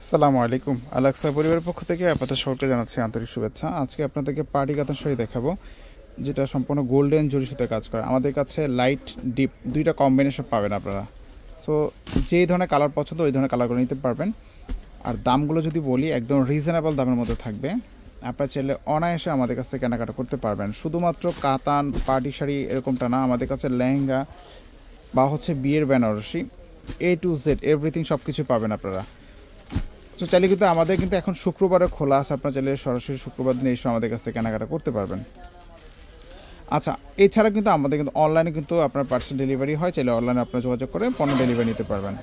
আসসালামু আলাইকুম। আলাক্সা পরিবারের পক্ষ থেকে আপনাদের সকলকে জানাচ্ছি আন্তরিক শুভেচ্ছা। আজকে আপনাদেরকে পার্টি কাতান শাড়ি দেখাবো, যেটা সম্পূর্ণ গোল্ডেন জরি সুতায় কাজ করে। আমাদের কাছে লাইট ডিপ দুইটা কম্বিনেশন পাবেন আপনারা। সো যেই ধরনের কালার পছন্দ ওই ধরনের কালারগুলো নিতে পারবেন। আর দামগুলো যদি বলি, একদম রিজনেবল দামের মধ্যে থাকবে। আপনারা চাইলে অনায়াসে আমাদের কাছ থেকে কেনাকাটা করতে পারবেন। শুধুমাত্র কাতান পার্টি শাড়ি এরকমটা না, আমাদের কাছে লেহেঙ্গা বা বিয়ের Benarasi A to Z everything সব কিছু পাবেন আপনারা। তো চাইলে কিন্তু আমাদের এখন শুক্রবারে খোলা আছে, আপনারা চাইলে সরাসরি শুক্রবার দিনে এসে আমাদের কাছ থেকে কেনাকাটা করতে পারবেন। আচ্ছা, এছাড়া কিন্তু আমাদের অনলাইনে আপনার পার্সেল ডেলিভারি হয়। চাইলে অনলাইনে আপনারা যোগাযোগ করে পণ্য ডেলিভারি নিতে পারবেন।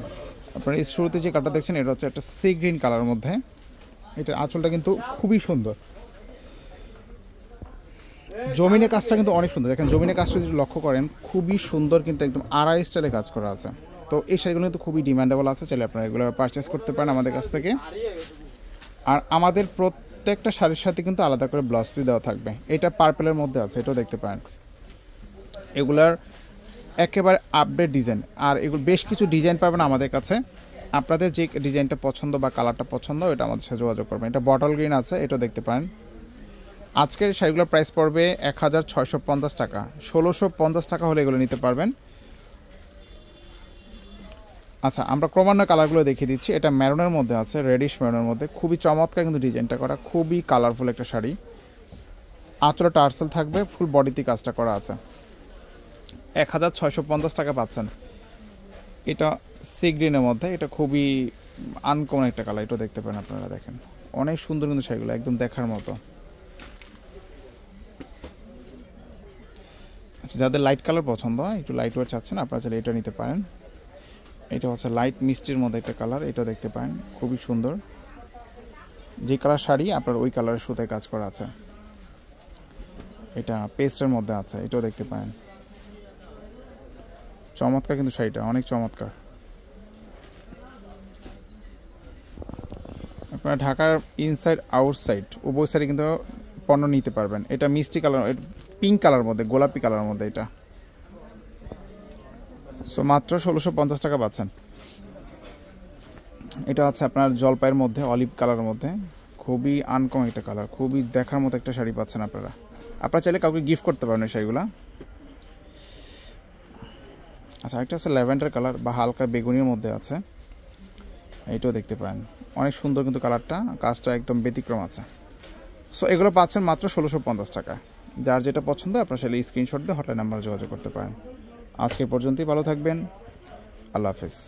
আপনারা এই শুরুতে যে কালারটা দেখছেন, এটা হচ্ছে একটা সি গ্রিন কালারের মধ্যে। এটার আঁচলটা কিন্তু খুবই সুন্দর। জমিনে কাজটা কিন্তু অনেক সুন্দর। দেখেন, জমিনে কাজটা যদি লক্ষ্য করেন, খুবই সুন্দর, কিন্তু একদম আড়াই স্টাইলে কাজ করা আছে। তো এই শাড়িগুলো কিন্তু খুবই ডিমান্ডেবল আছে, চাইলে আপনারা এগুলো পারচেস করতে পারেন আমাদের কাছ থেকে। আর আমাদের প্রত্যেকটা শাড়ির সাথে কিন্তু আলাদা করে ব্লাউজ পিস দেওয়া থাকবে। এটা পার্পেলের মধ্যে আছে, এটাও দেখতে পারেন। এগুলার একেবারে আপডেট ডিজাইন। আর এগুলো বেশ কিছু ডিজাইন পাবেন আমাদের কাছে। আপনাদের যে ডিজাইনটা পছন্দ বা কালারটা পছন্দ, এটা আমাদের সাথে যোগাযোগ করবেন। এটা বটল গ্রিন আছে, এটাও দেখতে পারেন। আজকের শাড়িগুলোর প্রাইস পড়বে 1650 টাকা। 1650 টাকা হলে এগুলো নিতে পারবেন। আচ্ছা, আমরা ক্রমান্বয়ে কালারগুলো দেখিয়ে দিচ্ছি। এটা ম্যারুনের মধ্যে আছে, রেডিশ ম্যারুনের মধ্যে। খুবই চমৎকার কিন্তু ডিজাইনটা করা, খুবই কালারফুল একটা শাড়ি। আঁচলে টার্সেল থাকবে, ফুল বডিতে কাজটা করা আছে। 1650 টাকা পাচ্ছেন। এটা সি গ্রিনের মধ্যে, এটা খুবই আনকমন একটা কালার। এটা দেখতে পারেন আপনারা, দেখেন অনেক সুন্দর কিন্তু শাড়িগুলো, একদম দেখার মতো। আচ্ছা, যাদের লাইট কালার পছন্দ হয়, একটু লাইট ওয়েট চাচ্ছেন, আপনারা চাইলে এটা নিতে পারেন। এটা হচ্ছে লাইট মিষ্টির মধ্যে একটা কালার, এটাও দেখতে পারেন, খুবই সুন্দর। যে কালার শাড়ি আপনার ওই কালারের সুতায় কাজ করা আছে। এটা পেস্টের মধ্যে আছে, এটাও দেখতে পারেন। চমৎকার কিন্তু শাড়িটা, অনেক চমৎকার। আপনারা ঢাকার ইনসাইড আউটসাইড উভয় সাইডে কিন্তু পণ্য নিতে পারবেন। এটা মিষ্টি কালার, পিঙ্ক কালার মধ্যে, গোলাপি কালারের মধ্যে এটা। সো মাত্র 1650 টাকা পাচ্ছেন। এটা হচ্ছে আপনার জলপাইয়ের মধ্যে, অলিভ কালারের মধ্যে। খুবই আনকমন একটা কালার, খুবই দেখার মতো একটা শাড়ি পাচ্ছেন আপনারা। আপনারা চাইলে কাউকে গিফট করতে পারেন এই শাড়িগুলো। আচ্ছা, একটা হচ্ছে ল্যাভেন্ডার কালার বা হালকা বেগুনির মধ্যে আছে, এইটাও দেখতে পারেন। অনেক সুন্দর কিন্তু কালারটা, কাজটা একদম ব্যতিক্রম আছে। সো এগুলো পাচ্ছেন মাত্র 1650 টাকা। যার যেটা পছন্দ আপনারা চাইলে স্ক্রিনশট দিয়ে হটলাইন নাম্বারে যোগাযোগ করতে পারেন। আজকে পর্যন্তই, ভালো থাকবেন, আল্লাহ হাফেজ।